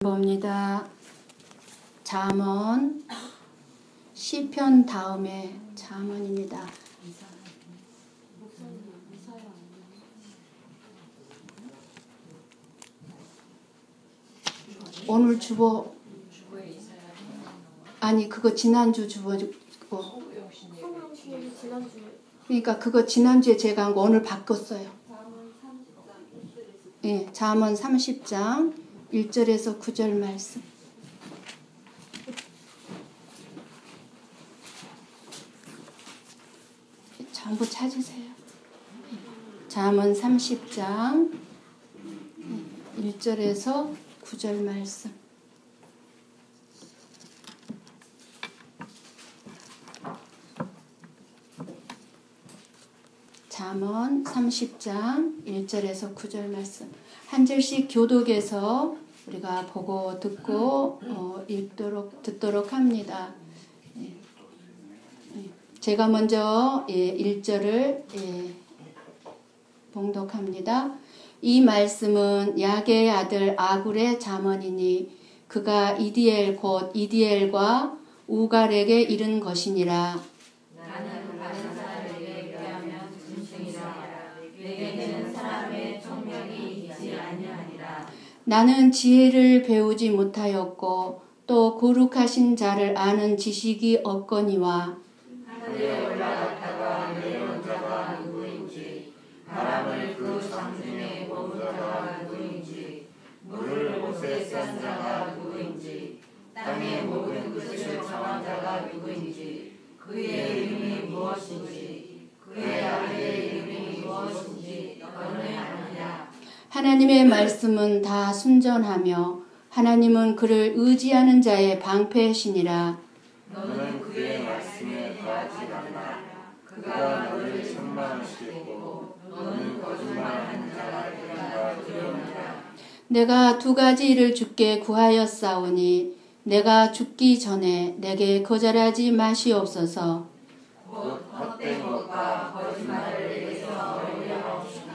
봅니다. 잠언 시편 다음에 잠언입니다. 오늘 주보 아니 그거 지난주 주보고 그러니까 그거 지난주에 제가 한 거 오늘 바꿨어요. 예, 잠언 30장 1절에서 9절 말씀. 전부 찾으세요. 잠언 30장 1절에서 9절 말씀. 잠언 30장 1절에서 9절 말씀. 한 절씩 교독해서 우리가 보고 듣고 듣도록 합니다. 제가 먼저 1절을 봉독합니다. 이 말씀은 야게의 아들 아굴의 잠언이니 그가 이디엘 곧 이디엘과 우갈에게 이른 것이니라. 나는 다른 사람에게 비하면 짐승이라. 내게는 사람의 총명이 있지 아니하니라. 나는 지혜를 배우지 못하였고 또 거룩하신 자를 아는 지식이 없거니와 하늘에 올라갔다가 내려온 자가 누구인지 바람을 그 장중에 모은 자가 누구인지 물을 옷에 싼 자가 누구인지 땅의 모든 끝을 정한 자가 누구인지 그의 이름이 무엇인지 그의 아들의 이름이 무엇인지 너는 아느냐. 하나님의 말씀은 다 순전하며 하나님은 그를 의지하는 자의 방패시니라. 너는 그의 말씀에 더하지 말라. 그가 너를 책망하시겠고 너는 거짓말하는 자가 되리라 두려우니라. 내가 두 가지 일을 주께 구하였사오니 내가 죽기 전에 내게 거절하지 마시옵소서. 곧 헛된 것과 거짓말을 내게서 멀리 하옵시며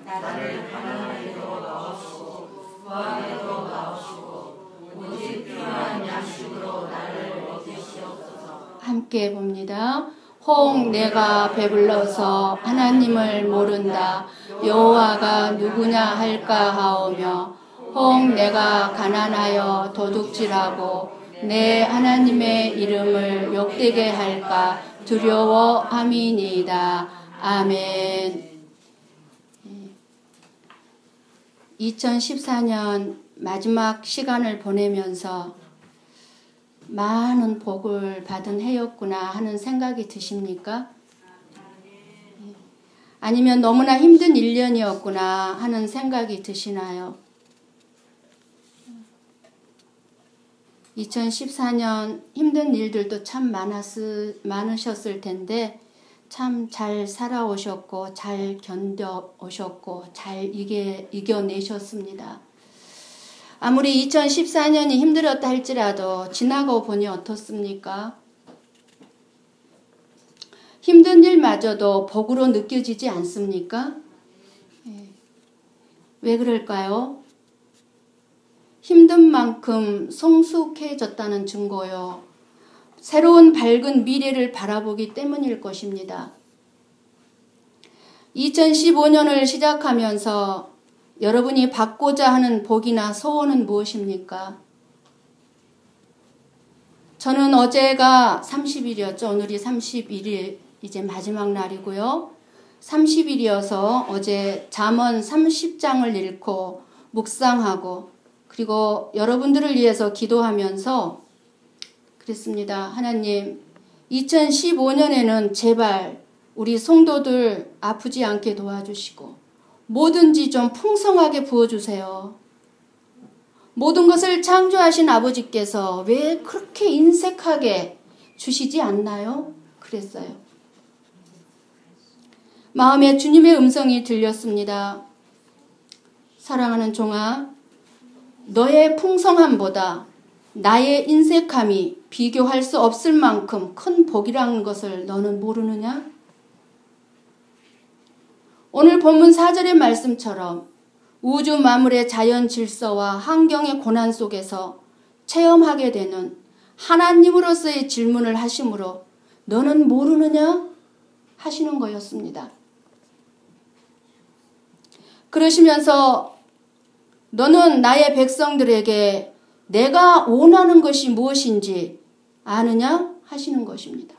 나를 가난하게도 넣으시고 부하게도 넣으시고 오직 필요한 양식으로 나를 먹이시옵소서. 함께 봅니다. 혹 내가 배불러서 하나님을 모른다. 여호와가 누구냐 할까 하오며 혹 내가 가난하여 도둑질하고 내 하나님의 이름을 욕되게 할까 두려워함이니이다. 아멘. 2014년 마지막 시간을 보내면서 많은 복을 받은 해였구나 하는 생각이 드십니까? 아니면 너무나 힘든 1년이었구나 하는 생각이 드시나요? 2014년 힘든 일들도 참 많으셨을 텐데 참 잘 살아오셨고 잘 견뎌오셨고 잘 이겨내셨습니다. 아무리 2014년이 힘들었다 할지라도 지나고 보니 어떻습니까? 힘든 일마저도 복으로 느껴지지 않습니까? 왜 그럴까요? 힘든 만큼 성숙해졌다는 증거요. 새로운 밝은 미래를 바라보기 때문일 것입니다. 2015년을 시작하면서 여러분이 받고자 하는 복이나 소원은 무엇입니까? 저는 어제가 30일이었죠. 오늘이 31일 이제 마지막 날이고요. 30일이어서 어제 잠언 30장을 읽고 묵상하고 그리고 여러분들을 위해서 기도하면서 그랬습니다. 하나님, 2015년에는 제발 우리 성도들 아프지 않게 도와주시고 뭐든지 좀 풍성하게 부어주세요. 모든 것을 창조하신 아버지께서 왜 그렇게 인색하게 주시지 않나요? 그랬어요. 마음에 주님의 음성이 들렸습니다. 사랑하는 종아, 너의 풍성함보다 나의 인색함이 비교할 수 없을 만큼 큰 복이라는 것을 너는 모르느냐? 오늘 본문 4절의 말씀처럼 우주 만물의 자연 질서와 환경의 고난 속에서 체험하게 되는 하나님으로서의 질문을 하심으로 너는 모르느냐? 하시는 거였습니다. 그러시면서 너는 나의 백성들에게 내가 원하는 것이 무엇인지 아느냐? 하시는 것입니다.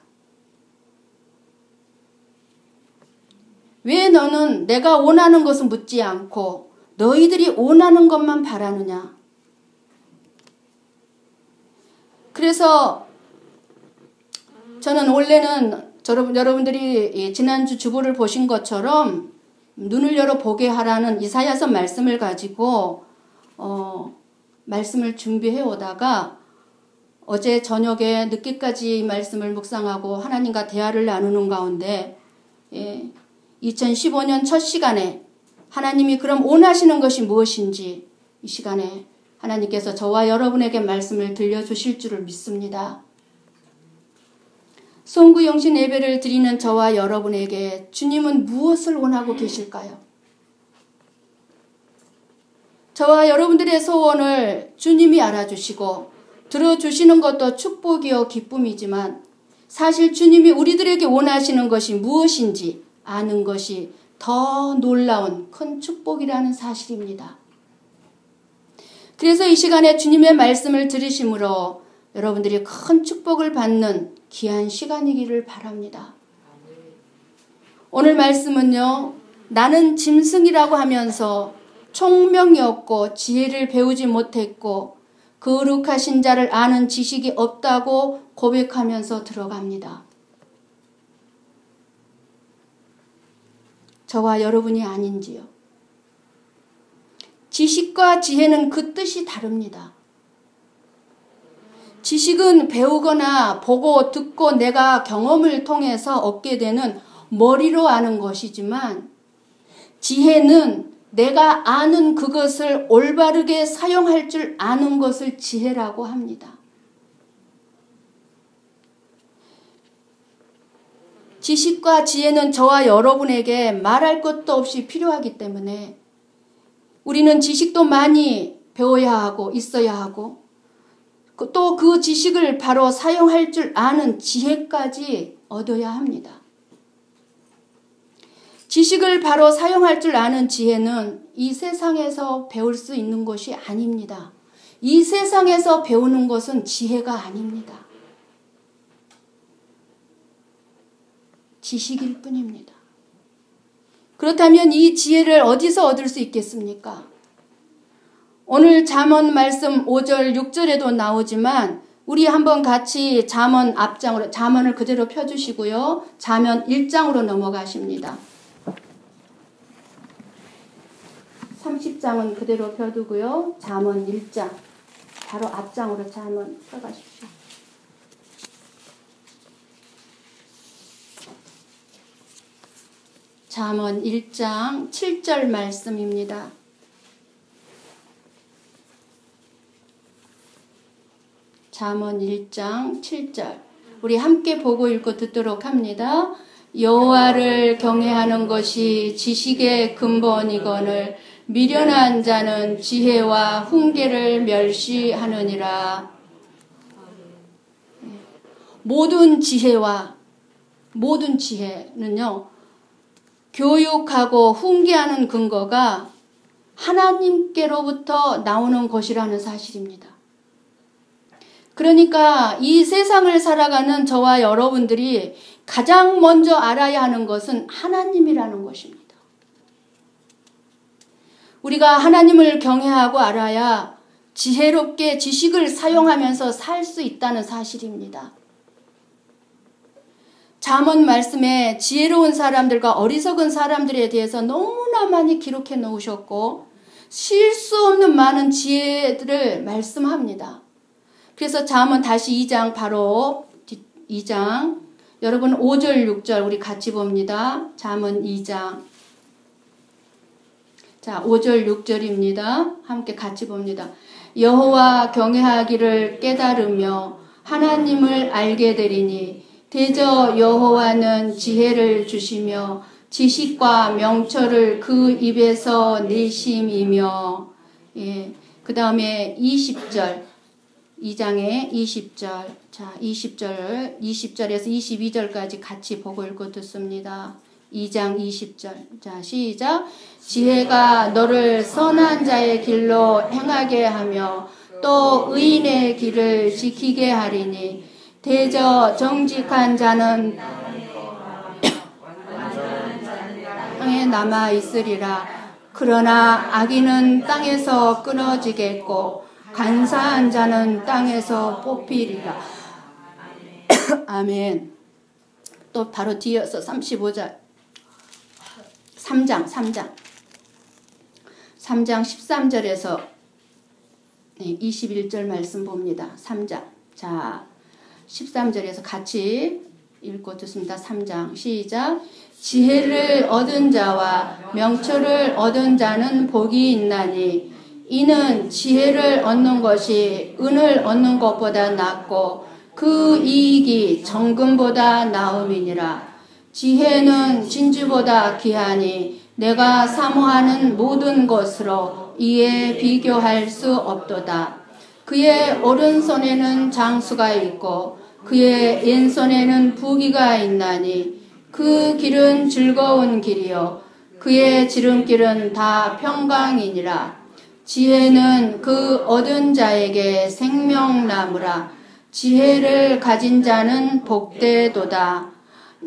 왜 너는 내가 원하는 것을 묻지 않고 너희들이 원하는 것만 바라느냐? 그래서 저는 원래는 여러분들이 지난주 주보를 보신 것처럼 눈을 열어 보게 하라는 이사야서 말씀을 가지고 말씀을 준비해 오다가 어제 저녁에 늦게까지 말씀을 묵상하고 하나님과 대화를 나누는 가운데 2015년 첫 시간에 하나님이 그럼 원하시는 것이 무엇인지 이 시간에 하나님께서 저와 여러분에게 말씀을 들려주실 줄을 믿습니다. 송구영신 예배를 드리는 저와 여러분에게 주님은 무엇을 원하고 계실까요? 저와 여러분들의 소원을 주님이 알아주시고 들어주시는 것도 축복이요 기쁨이지만 사실 주님이 우리들에게 원하시는 것이 무엇인지 아는 것이 더 놀라운 큰 축복이라는 사실입니다. 그래서 이 시간에 주님의 말씀을 들으심으로 여러분들이 큰 축복을 받는 귀한 시간이기를 바랍니다. 오늘 말씀은요, 나는 짐승이라고 하면서 총명이 없고 지혜를 배우지 못했고 거룩하신 자를 아는 지식이 없다고 고백하면서 들어갑니다. 저와 여러분이 아닌지요? 지식과 지혜는 그 뜻이 다릅니다. 지식은 배우거나 보고 듣고 내가 경험을 통해서 얻게 되는 머리로 아는 것이지만 지혜는 내가 아는 그것을 올바르게 사용할 줄 아는 것을 지혜라고 합니다. 지식과 지혜는 저와 여러분에게 말할 것도 없이 필요하기 때문에 우리는 지식도 많이 배워야 하고 있어야 하고 또 그 지식을 바로 사용할 줄 아는 지혜까지 얻어야 합니다. 지식을 바로 사용할 줄 아는 지혜는 이 세상에서 배울 수 있는 것이 아닙니다. 이 세상에서 배우는 것은 지혜가 아닙니다. 지식일 뿐입니다. 그렇다면 이 지혜를 어디서 얻을 수 있겠습니까? 오늘 잠언 말씀 5절 6절에도 나오지만 우리 한번 같이 잠언 앞장으로 잠언을 그대로 펴주시고요. 잠언 1장으로 넘어가십니다. 30장은 그대로 펴두고요. 잠언 1장 바로 앞장으로 잠언 펴가십시오. 잠언 1장 7절 말씀입니다. 잠언 1장 7절 우리 함께 보고 읽고 듣도록 합니다. 여호와를 경외하는 것이 지식의 근본이거늘 미련한 자는 지혜와 훈계를 멸시하느니라. 모든 지혜는요. 교육하고 훈계하는 근거가 하나님께로부터 나오는 것이라는 사실입니다. 그러니까 이 세상을 살아가는 저와 여러분들이 가장 먼저 알아야 하는 것은 하나님이라는 것입니다. 우리가 하나님을 경외하고 알아야 지혜롭게 지식을 사용하면서 살 수 있다는 사실입니다. 잠언 말씀에 지혜로운 사람들과 어리석은 사람들에 대해서 너무나 많이 기록해 놓으셨고 쉴 수 없는 많은 지혜들을 말씀합니다. 그래서 잠언 다시 2장 바로 2장 여러분 5절 6절 우리 같이 봅니다. 잠언 2장 자 5절 6절입니다. 함께 같이 봅니다. 여호와 경외하기를 깨달으며 하나님을 알게 되리니 대저 여호와는 지혜를 주시며 지식과 명철을 그 입에서 내심이며. 예. 그 다음에 20절, 2장의 20절. 자, 20절에서 22절까지 같이 보고 읽고 듣습니다. 2장 20절. 자, 시작. 지혜가 너를 선한 자의 길로 행하게 하며 또 의인의 길을 지키게 하리니 대저 정직한 자는 땅에 남아 있으리라. 그러나 악인은 땅에서 끊어지겠고 간사한 자는 땅에서 뽑히리라. 아멘. 또 바로 뒤이어서 35절. 3장 13절에서 21절 말씀 봅니다. 3장. 자, 13절에서 같이 읽고 듣습니다. 3장 시작. 지혜를 얻은 자와 명철을 얻은 자는 복이 있나니 이는 지혜를 얻는 것이 은을 얻는 것보다 낫고 그 이익이 정금보다 나음이니라. 지혜는 진주보다 귀하니 내가 사모하는 모든 것으로 이에 비교할 수 없도다. 그의 오른손에는 장수가 있고 그의 왼손에는 부귀가 있나니 그 길은 즐거운 길이요 그의 지름길은 다 평강이니라. 지혜는 그 얻은 자에게 생명나무라. 지혜를 가진 자는 복되도다.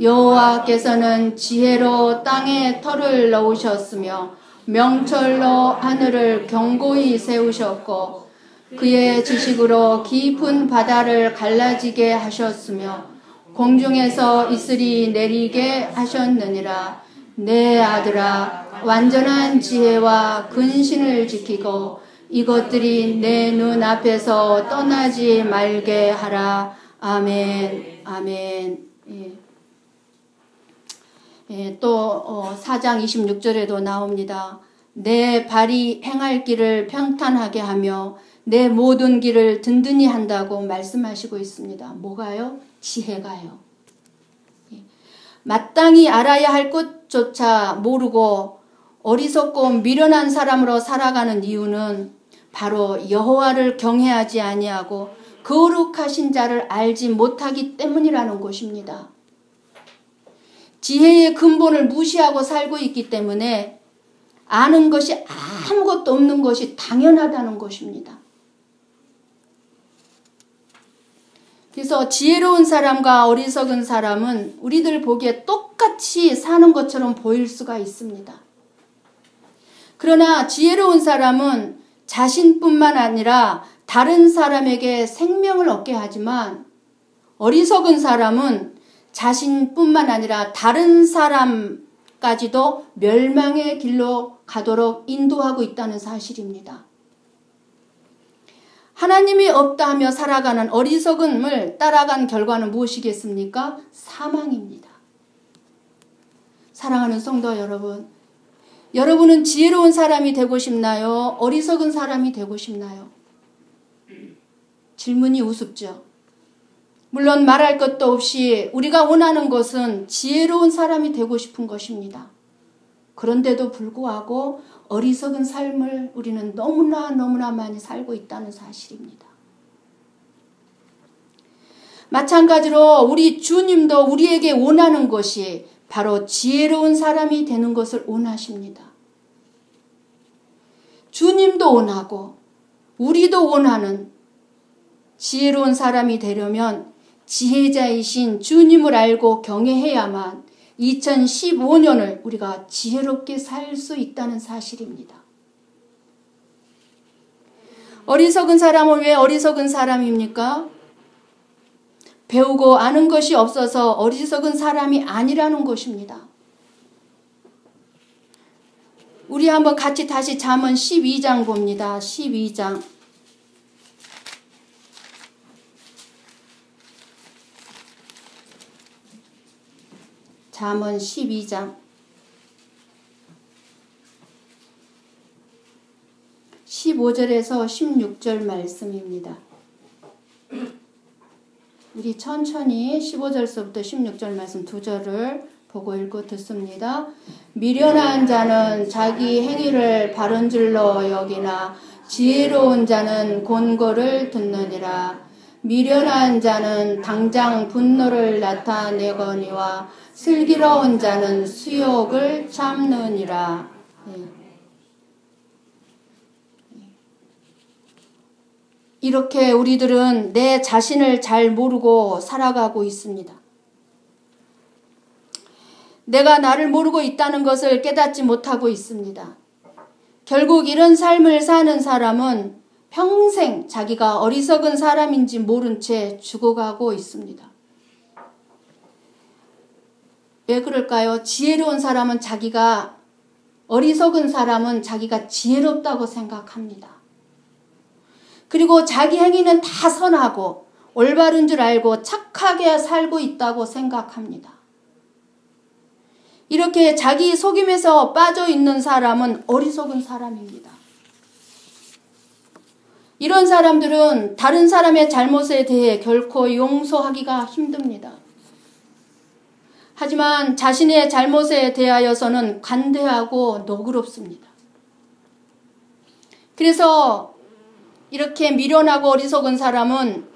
여호와께서는 지혜로 땅에 터를 넣으셨으며 명철로 하늘을 견고히 세우셨고 그의 지식으로 깊은 바다를 갈라지게 하셨으며 공중에서 이슬이 내리게 하셨느니라. 내 아들아, 완전한 지혜와 근신을 지키고 이것들이 내 눈앞에서 떠나지 말게 하라. 아멘. 아멘. 또 4장 26절에도 나옵니다. 내 발이 행할 길을 평탄하게 하며 내 모든 길을 든든히 한다고 말씀하시고 있습니다. 뭐가요? 지혜가요. 마땅히 알아야 할 것조차 모르고 어리석고 미련한 사람으로 살아가는 이유는 바로 여호와를 경외하지 아니하고 거룩하신 자를 알지 못하기 때문이라는 것입니다. 지혜의 근본을 무시하고 살고 있기 때문에 아는 것이 아무것도 없는 것이 당연하다는 것입니다. 그래서 지혜로운 사람과 어리석은 사람은 우리들 보기에 똑같이 사는 것처럼 보일 수가 있습니다. 그러나 지혜로운 사람은 자신뿐만 아니라 다른 사람에게 생명을 얻게 하지만 어리석은 사람은 자신뿐만 아니라 다른 사람까지도 멸망의 길로 가도록 인도하고 있다는 사실입니다. 하나님이 없다 하며 살아가는 어리석음을 따라간 결과는 무엇이겠습니까? 사망입니다. 사랑하는 성도 여러분, 여러분은 지혜로운 사람이 되고 싶나요? 어리석은 사람이 되고 싶나요? 질문이 우습죠. 물론 말할 것도 없이 우리가 원하는 것은 지혜로운 사람이 되고 싶은 것입니다. 그런데도 불구하고 어리석은 삶을 우리는 너무나 많이 살고 있다는 사실입니다. 마찬가지로 우리 주님도 우리에게 원하는 것이 바로 지혜로운 사람이 되는 것을 원하십니다. 주님도 원하고 우리도 원하는 지혜로운 사람이 되려면 지혜자이신 주님을 알고 경외해야만 2015년을 우리가 지혜롭게 살 수 있다는 사실입니다. 어리석은 사람은 왜 어리석은 사람입니까? 배우고 아는 것이 없어서 어리석은 사람이 아니라는 것입니다. 우리 한번 같이 다시 잠언 12장 봅니다. 12장. 잠언 12장 15절에서 16절 말씀입니다. 우리 천천히 15절서부터 16절 말씀 두 절을 보고 읽고 듣습니다. 미련한 자는 자기 행위를 바른 줄로 여기나 지혜로운 자는 권고를 듣느니라. 미련한 자는 당장 분노를 나타내거니와 슬기로운 자는 수욕을 참느니라. 이렇게 우리들은 내 자신을 잘 모르고 살아가고 있습니다. 내가 나를 모르고 있다는 것을 깨닫지 못하고 있습니다. 결국 이런 삶을 사는 사람은 평생 자기가 어리석은 사람인지 모른 채 죽어가고 있습니다. 왜 그럴까요? 지혜로운 사람은 어리석은 사람은 자기가 지혜롭다고 생각합니다. 그리고 자기 행위는 다 선하고 올바른 줄 알고 착하게 살고 있다고 생각합니다. 이렇게 자기 속임에서 빠져 있는 사람은 어리석은 사람입니다. 이런 사람들은 다른 사람의 잘못에 대해 결코 용서하기가 힘듭니다. 하지만 자신의 잘못에 대하여서는 관대하고 너그럽습니다. 그래서 이렇게 미련하고 어리석은 사람은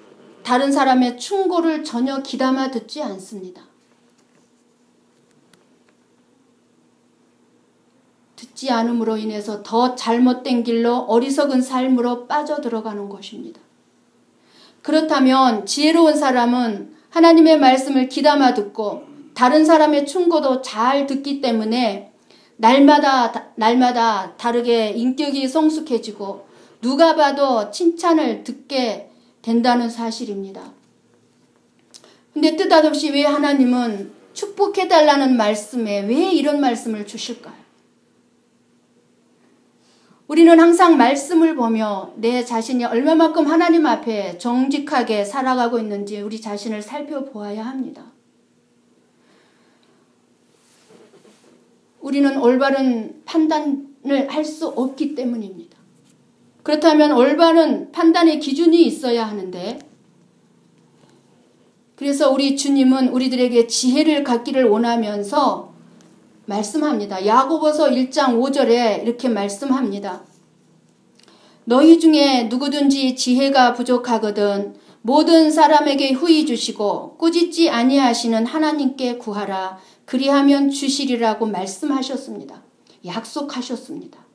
다른 사람의 충고를 전혀 귀담아 듣지 않습니다. 듣지 않음으로 인해서 더 잘못된 길로 어리석은 삶으로 빠져들어가는 것입니다. 그렇다면 지혜로운 사람은 하나님의 말씀을 귀담아 듣고 다른 사람의 충고도 잘 듣기 때문에 날마다 다르게 인격이 성숙해지고 누가 봐도 칭찬을 듣게 된다는 사실입니다. 근데 뜻없이 왜 하나님은 축복해달라는 말씀에 왜 이런 말씀을 주실까요? 우리는 항상 말씀을 보며 내 자신이 얼마만큼 하나님 앞에 정직하게 살아가고 있는지 우리 자신을 살펴보아야 합니다. 우리는 올바른 판단을 할 수 없기 때문입니다. 그렇다면 올바른 판단의 기준이 있어야 하는데, 그래서 우리 주님은 우리들에게 지혜를 갖기를 원하면서 말씀합니다. 야고보서 1장 5절에 이렇게 말씀합니다. 너희 중에 누구든지 지혜가 부족하거든 모든 사람에게 후히 주시고 꾸짖지 아니하시는 하나님께 구하라. 그리하면 주시리라고 말씀하셨습니다. 약속하셨습니다.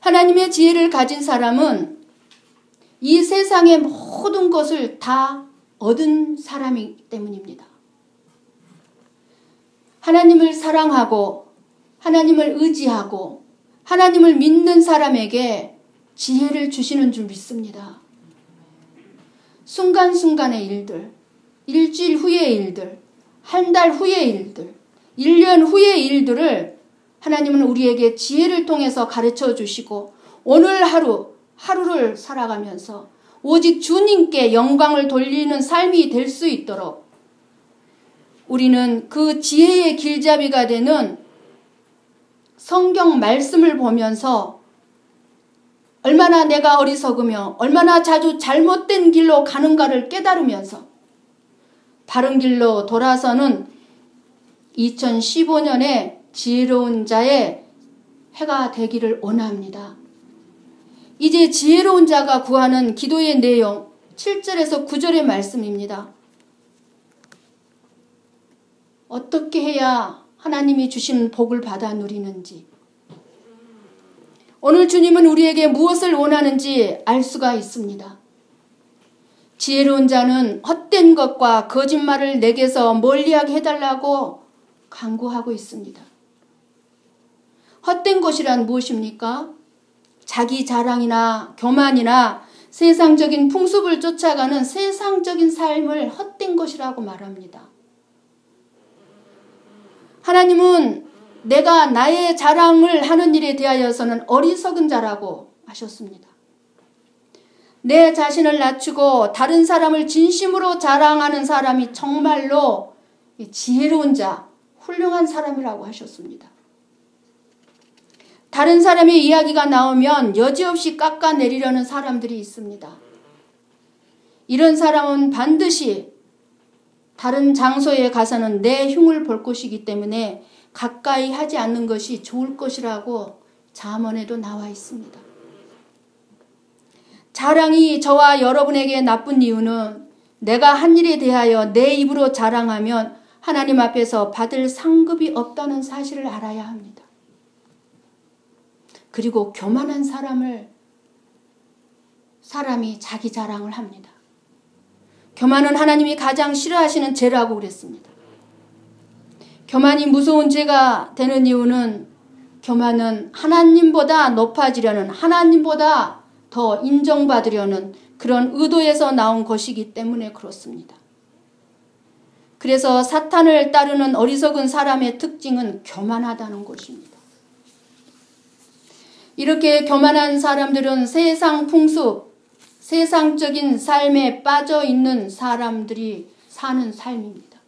하나님의 지혜를 가진 사람은 이 세상의 모든 것을 다 얻은 사람이기 때문입니다. 하나님을 사랑하고 하나님을 의지하고 하나님을 믿는 사람에게 지혜를 주시는 줄 믿습니다. 순간순간의 일들, 일주일 후의 일들, 한 달 후의 일들, 1년 후의 일들을 하나님은 우리에게 지혜를 통해서 가르쳐 주시고 오늘 하루를 살아가면서 오직 주님께 영광을 돌리는 삶이 될 수 있도록 우리는 그 지혜의 길잡이가 되는 성경 말씀을 보면서 얼마나 내가 어리석으며 얼마나 자주 잘못된 길로 가는가를 깨달으면서 바른 길로 돌아서는 2015년에 지혜로운 자의 해가 되기를 원합니다. 이제 지혜로운 자가 구하는 기도의 내용 7절에서 9절의 말씀입니다. 어떻게 해야 하나님이 주신 복을 받아 누리는지, 오늘 주님은 우리에게 무엇을 원하는지 알 수가 있습니다. 지혜로운 자는 헛된 것과 거짓말을 내게서 멀리하게 해달라고 간구하고 있습니다. 헛된 것이란 무엇입니까? 자기 자랑이나 교만이나 세상적인 풍습을 쫓아가는 세상적인 삶을 헛된 것이라고 말합니다. 하나님은 내가 나의 자랑을 하는 일에 대하여서는 어리석은 자라고 하셨습니다. 내 자신을 낮추고 다른 사람을 진심으로 자랑하는 사람이 정말로 지혜로운 자, 훌륭한 사람이라고 하셨습니다. 다른 사람의 이야기가 나오면 여지없이 깎아내리려는 사람들이 있습니다. 이런 사람은 반드시 다른 장소에 가서는 내 흉을 볼 것이기 때문에 가까이 하지 않는 것이 좋을 것이라고 잠언에도 나와 있습니다. 자랑이 저와 여러분에게 나쁜 이유는 내가 한 일에 대하여 내 입으로 자랑하면 하나님 앞에서 받을 상급이 없다는 사실을 알아야 합니다. 그리고 교만한 사람이 자기 자랑을 합니다. 교만은 하나님이 가장 싫어하시는 죄라고 그랬습니다. 교만이 무서운 죄가 되는 이유는 교만은 하나님보다 높아지려는, 하나님보다 더 인정받으려는 그런 의도에서 나온 것이기 때문에 그렇습니다. 그래서 사탄을 따르는 어리석은 사람의 특징은 교만하다는 것입니다. 이렇게 교만한 사람들은 세상 풍습, 세상적인 삶에 빠져 있는 사람들이 사는 삶입니다.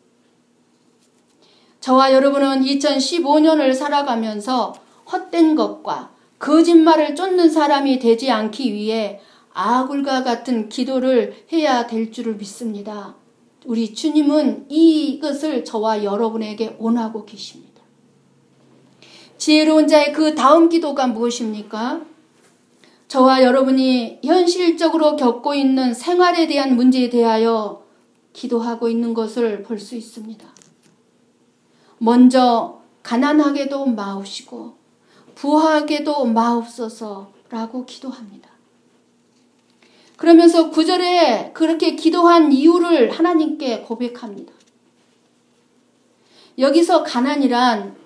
저와 여러분은 2015년을 살아가면서 헛된 것과 거짓말을 쫓는 사람이 되지 않기 위해 아굴과 같은 기도를 해야 될 줄을 믿습니다. 우리 주님은 이것을 저와 여러분에게 원하고 계십니다. 지혜로운 자의 그 다음 기도가 무엇입니까? 저와 여러분이 현실적으로 겪고 있는 생활에 대한 문제에 대하여 기도하고 있는 것을 볼 수 있습니다. 먼저 가난하게도 마옵시고 부하게도 마옵소서라고 기도합니다. 그러면서 9절에 그렇게 기도한 이유를 하나님께 고백합니다. 여기서 가난이란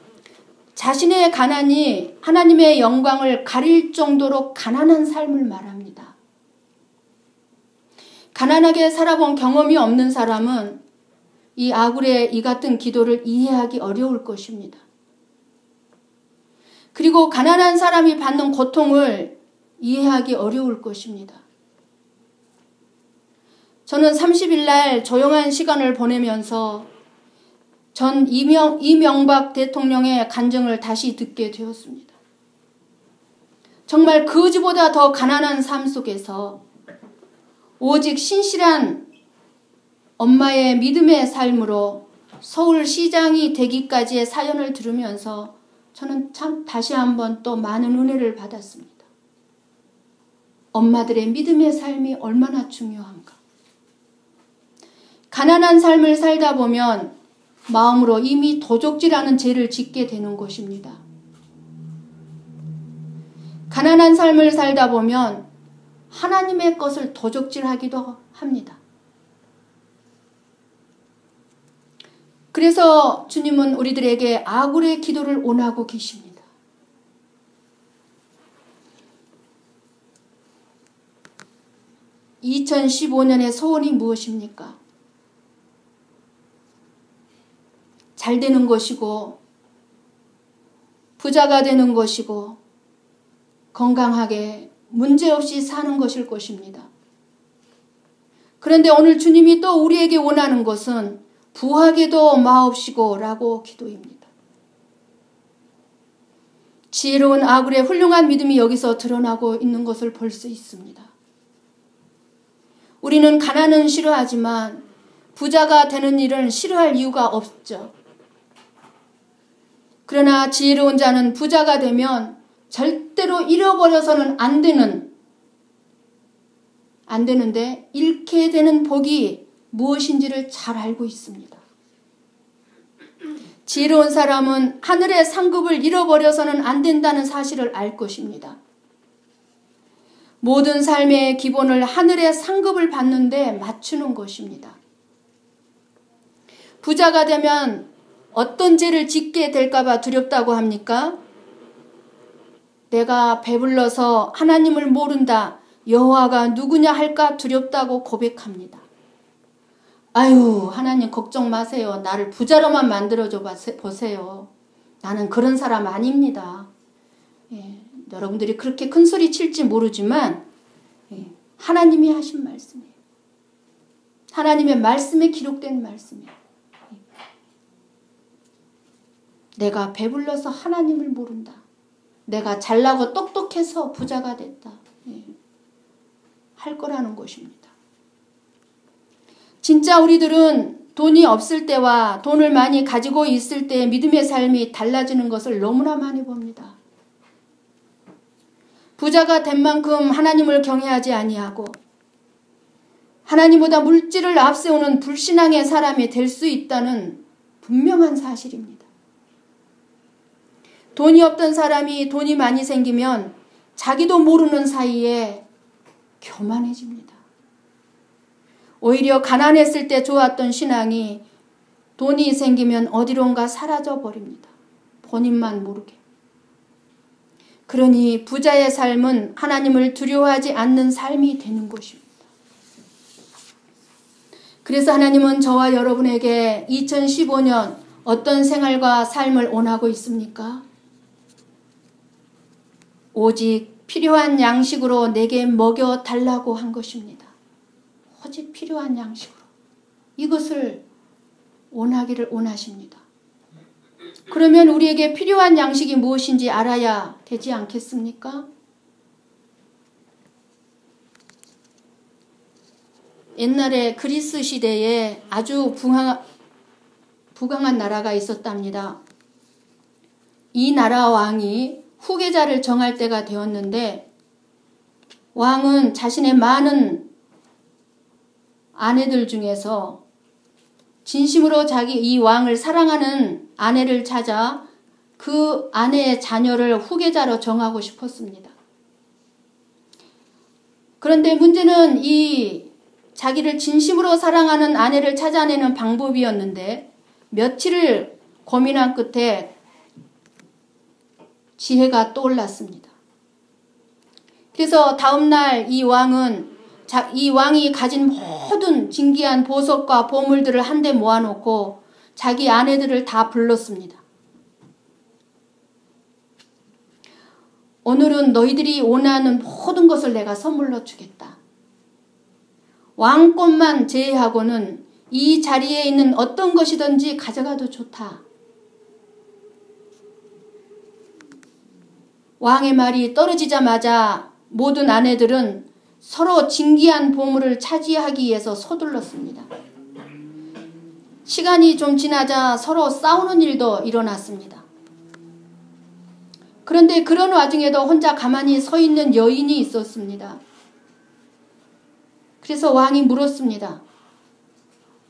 자신의 가난이 하나님의 영광을 가릴 정도로 가난한 삶을 말합니다. 가난하게 살아본 경험이 없는 사람은 이 아굴의 이 같은 기도를 이해하기 어려울 것입니다. 그리고 가난한 사람이 받는 고통을 이해하기 어려울 것입니다. 저는 30일 날 조용한 시간을 보내면서 전 이명박 대통령의 간증을 다시 듣게 되었습니다. 정말 거지보다 더 가난한 삶 속에서 오직 신실한 엄마의 믿음의 삶으로 서울시장이 되기까지의 사연을 들으면서 저는 참 다시 한번 또 많은 은혜를 받았습니다. 엄마들의 믿음의 삶이 얼마나 중요한가. 가난한 삶을 살다 보면 마음으로 이미 도적질하는 죄를 짓게 되는 것입니다. 가난한 삶을 살다 보면 하나님의 것을 도적질하기도 합니다. 그래서 주님은 우리들에게 아굴의 기도를 원하고 계십니다. (2015년의) 소원이 무엇입니까? 잘 되는 것이고 부자가 되는 것이고 건강하게 문제없이 사는 것일 것입니다. 그런데 오늘 주님이 또 우리에게 원하는 것은 부하게도 마옵시고 라고 기도입니다. 지혜로운 아굴의 훌륭한 믿음이 여기서 드러나고 있는 것을 볼 수 있습니다. 우리는 가난은 싫어하지만 부자가 되는 일은 싫어할 이유가 없죠. 그러나 지혜로운 자는 부자가 되면 절대로 잃어버려서는 안 되는데 잃게 되는 복이 무엇인지를 잘 알고 있습니다. 지혜로운 사람은 하늘의 상급을 잃어버려서는 안 된다는 사실을 알 것입니다. 모든 삶의 기본을 하늘의 상급을 받는 데 맞추는 것입니다. 부자가 되면 어떤 죄를 짓게 될까봐 두렵다고 합니까? 내가 배불러서 하나님을 모른다, 여호와가 누구냐 할까 두렵다고 고백합니다. 아유, 하나님 걱정 마세요. 나를 부자로만 만들어줘 보세요. 나는 그런 사람 아닙니다. 예, 여러분들이 그렇게 큰 소리 칠지 모르지만 하나님이 하신 말씀이에요. 하나님의 말씀에 기록된 말씀이에요. 내가 배불러서 하나님을 모른다. 내가 잘나고 똑똑해서 부자가 됐다. 할 거라는 것입니다. 진짜 우리들은 돈이 없을 때와 돈을 많이 가지고 있을 때의 믿음의 삶이 달라지는 것을 너무나 많이 봅니다. 부자가 된 만큼 하나님을 경외하지 아니하고 하나님보다 물질을 앞세우는 불신앙의 사람이 될 수 있다는 분명한 사실입니다. 돈이 없던 사람이 돈이 많이 생기면 자기도 모르는 사이에 교만해집니다. 오히려 가난했을 때 좋았던 신앙이 돈이 생기면 어디론가 사라져 버립니다. 본인만 모르게. 그러니 부자의 삶은 하나님을 두려워하지 않는 삶이 되는 것입니다. 그래서 하나님은 저와 여러분에게 2015년 어떤 생활과 삶을 원하고 있습니까? 오직 필요한 양식으로 내게 먹여달라고 한 것입니다. 오직 필요한 양식으로. 이것을 원하기를 원하십니다. 그러면 우리에게 필요한 양식이 무엇인지 알아야 되지 않겠습니까? 옛날에 그리스 시대에 아주 부강한 나라가 있었답니다. 이 나라 왕이 후계자를 정할 때가 되었는데 왕은 자신의 많은 아내들 중에서 진심으로 이 왕을 사랑하는 아내를 찾아 그 아내의 자녀를 후계자로 정하고 싶었습니다. 그런데 문제는 이 자기를 진심으로 사랑하는 아내를 찾아내는 방법이었는데 며칠을 고민한 끝에 지혜가 떠올랐습니다. 그래서 다음날 이 왕이 가진 모든 진귀한 보석과 보물들을 한데 모아놓고 자기 아내들을 다 불렀습니다. 오늘은 너희들이 원하는 모든 것을 내가 선물로 주겠다. 왕권만 제외하고는 이 자리에 있는 어떤 것이든지 가져가도 좋다. 왕의 말이 떨어지자마자 모든 아내들은 서로 진귀한 보물을 차지하기 위해서 서둘렀습니다. 시간이 좀 지나자 서로 싸우는 일도 일어났습니다. 그런데 그런 와중에도 혼자 가만히 서 있는 여인이 있었습니다. 그래서 왕이 물었습니다.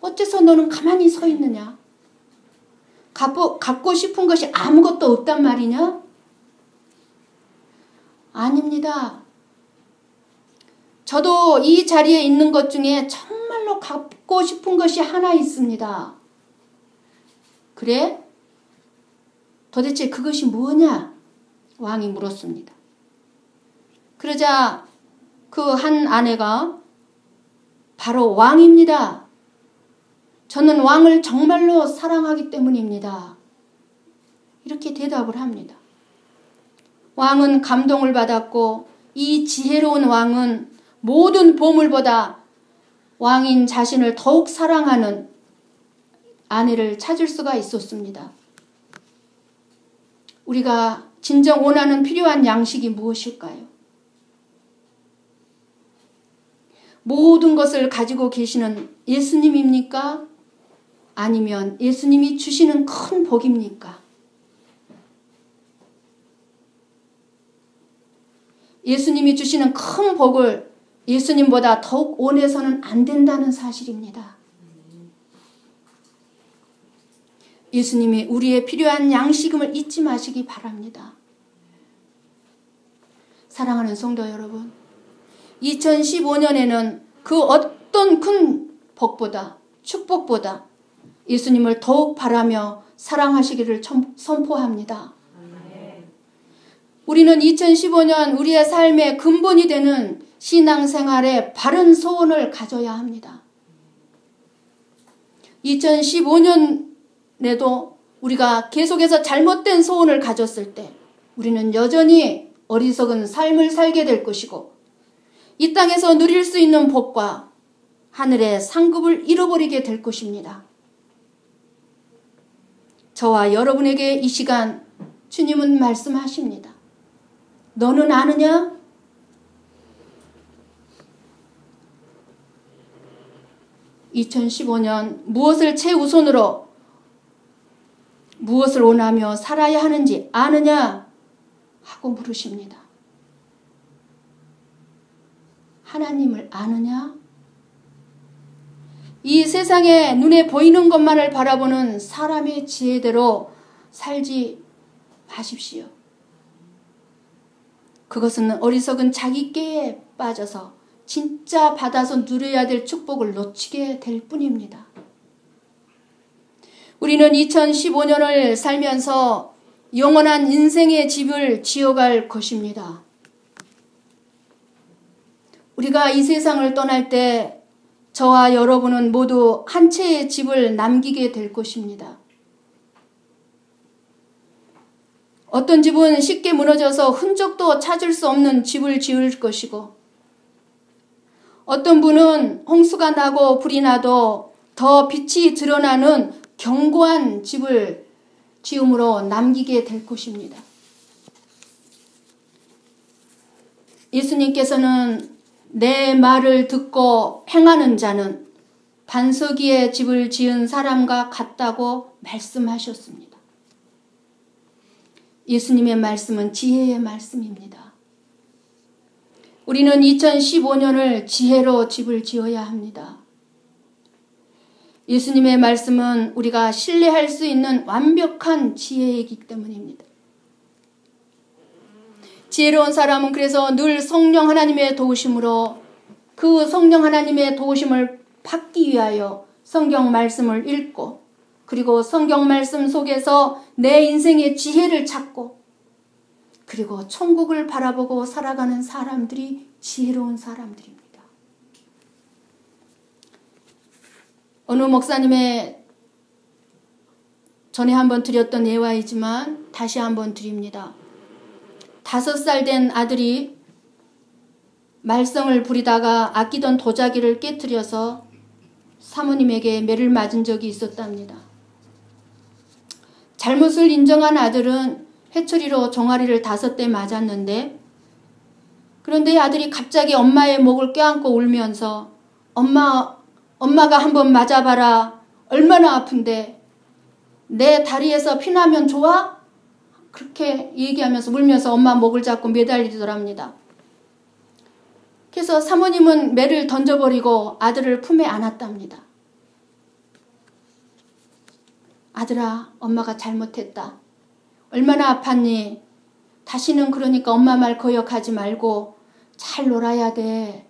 어째서 너는 가만히 서 있느냐? 갖고 싶은 것이 아무것도 없단 말이냐? 아닙니다. 저도 이 자리에 있는 것 중에 정말로 갖고 싶은 것이 하나 있습니다. 그래? 도대체 그것이 뭐냐? 왕이 물었습니다. 그러자 그 한 아내가 바로 왕입니다. 저는 왕을 정말로 사랑하기 때문입니다. 이렇게 대답을 합니다. 왕은 감동을 받았고 이 지혜로운 왕은 모든 보물보다 왕인 자신을 더욱 사랑하는 아내를 찾을 수가 있었습니다. 우리가 진정 원하는 필요한 양식이 무엇일까요? 모든 것을 가지고 계시는 예수님입니까? 아니면 예수님이 주시는 큰 복입니까? 예수님이 주시는 큰 복을 예수님보다 더욱 원해서는 안 된다는 사실입니다. 예수님이 우리의 필요한 양식임을 잊지 마시기 바랍니다. 사랑하는 성도 여러분, 2015년에는 그 어떤 큰 복보다 축복보다 예수님을 더욱 바라며 사랑하시기를 선포합니다. 우리는 2015년 우리의 삶의 근본이 되는 신앙생활의 바른 소원을 가져야 합니다. 2015년에도 우리가 계속해서 잘못된 소원을 가졌을 때 우리는 여전히 어리석은 삶을 살게 될 것이고 이 땅에서 누릴 수 있는 복과 하늘의 상급을 잃어버리게 될 것입니다. 저와 여러분에게 이 시간 주님은 말씀하십니다. 너는 아느냐? 2015년 무엇을 최우선으로 무엇을 원하며 살아야 하는지 아느냐 하고 물으십니다. 하나님을 아느냐? 이 세상에 눈에 보이는 것만을 바라보는 사람의 지혜대로 살지 마십시오. 그것은 어리석은 자기 깨에 빠져서 진짜 받아서 누려야 될 축복을 놓치게 될 뿐입니다. 우리는 2015년을 살면서 영원한 인생의 집을 지어갈 것입니다. 우리가 이 세상을 떠날 때 저와 여러분은 모두 한 채의 집을 남기게 될 것입니다. 어떤 집은 쉽게 무너져서 흔적도 찾을 수 없는 집을 지을 것이고, 어떤 분은 홍수가 나고 불이 나도 더 빛이 드러나는 견고한 집을 지음으로 남기게 될 것입니다. 예수님께서는 내 말을 듣고 행하는 자는 반석 위에 집을 지은 사람과 같다고 말씀하셨습니다. 예수님의 말씀은 지혜의 말씀입니다. 우리는 2015년을 지혜로 집을 지어야 합니다. 예수님의 말씀은 우리가 신뢰할 수 있는 완벽한 지혜이기 때문입니다. 지혜로운 사람은 그래서 늘 성령 하나님의 도우심으로 그 성령 하나님의 도우심을 받기 위하여 성경 말씀을 읽고, 그리고 성경 말씀 속에서 내 인생의 지혜를 찾고, 그리고 천국을 바라보고 살아가는 사람들이 지혜로운 사람들입니다. 어느 목사님의 전에 한번 드렸던 예화이지만 다시 한번 드립니다. 5살 된 아들이 말썽을 부리다가 아끼던 도자기를 깨트려서 사모님에게 매를 맞은 적이 있었답니다. 잘못을 인정한 아들은 회초리로 종아리를 5대 맞았는데, 그런데 아들이 갑자기 엄마의 목을 껴안고 울면서 엄마가 한번 맞아봐라. 얼마나 아픈데 내 다리에서 피나면 좋아? 그렇게 얘기하면서 울면서 엄마 목을 잡고 매달리더랍니다. 그래서 사모님은 매를 던져버리고 아들을 품에 안았답니다. 아들아, 엄마가 잘못했다. 얼마나 아팠니? 다시는 그러니까 엄마 말 거역하지 말고 잘 놀아야 돼.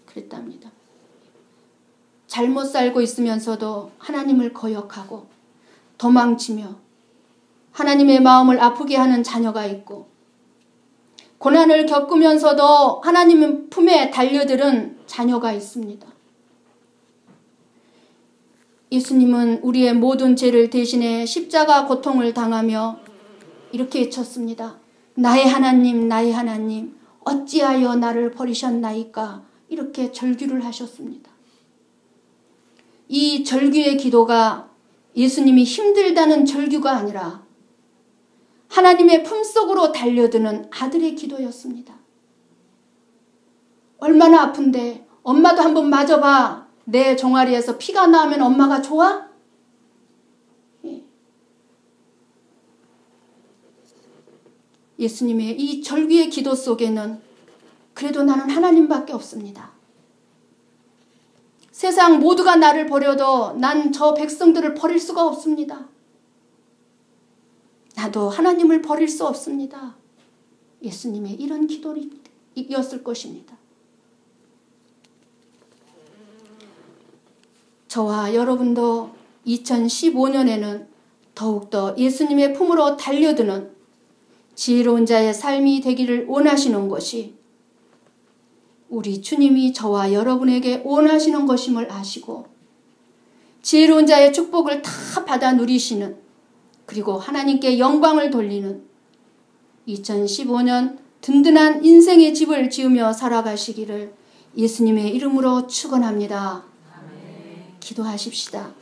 그랬답니다. 잘못 살고 있으면서도 하나님을 거역하고 도망치며 하나님의 마음을 아프게 하는 자녀가 있고, 고난을 겪으면서도 하나님 품에 달려드는 자녀가 있습니다. 예수님은 우리의 모든 죄를 대신해 십자가 고통을 당하며 이렇게 외쳤습니다. 나의 하나님, 나의 하나님, 어찌하여 나를 버리셨나이까? 이렇게 절규를 하셨습니다. 이 절규의 기도가 예수님이 힘들다는 절규가 아니라 하나님의 품속으로 달려드는 아들의 기도였습니다. 얼마나 아픈데 엄마도 한번 맞아봐. 내 종아리에서 피가 나오면 엄마가 좋아? 예수님의 이 절규의 기도 속에는 그래도 나는 하나님밖에 없습니다. 세상 모두가 나를 버려도 난 저 백성들을 버릴 수가 없습니다. 나도 하나님을 버릴 수 없습니다. 예수님의 이런 기도였을 것입니다. 저와 여러분도 2015년에는 더욱더 예수님의 품으로 달려드는 지혜로운 자의 삶이 되기를 원하시는 것이 우리 주님이 저와 여러분에게 원하시는 것임을 아시고, 지혜로운 자의 축복을 다 받아 누리시는, 그리고 하나님께 영광을 돌리는 2015년 든든한 인생의 집을 지으며 살아가시기를 예수님의 이름으로 축원합니다. 기도하십시다.